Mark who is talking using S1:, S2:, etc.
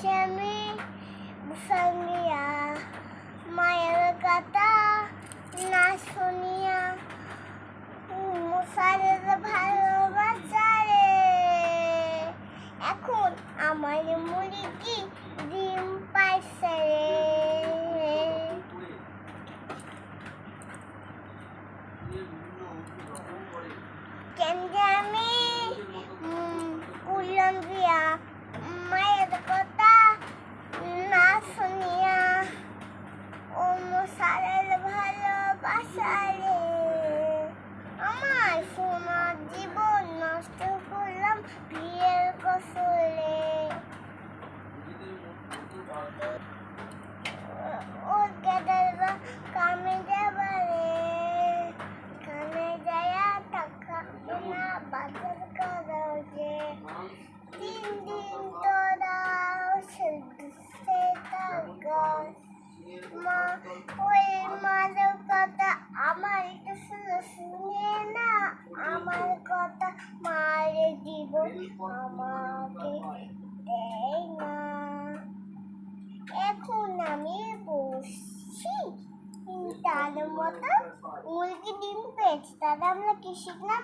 S1: আমি সঙ্গিয়া মায়ের কথা না শুনিয়া মশারের ভালোবাসা রে এখন আমার মুরগি ডিম পাইছে রে কেন আমি উলন দিয়া মায়ের কথা না শুনিয়া ও মশারের ভালোবাসা রে আমার সোনার জীবন নষ্ট করলাম বিয়ের কসলে ও গেদার কামে যাবারে কামে যায়া টাকা না বাজার করছে 3 দিন তোরা সে কাগজ মা ওই মায়ের কথা আমার শুনে না আমার কথা মায়ের জীবন আমাকে দেয় না এখন আমি বসছি তার মতো মুরগি ডিম পেয়েছি তাহলে আমরা কি শিখলাম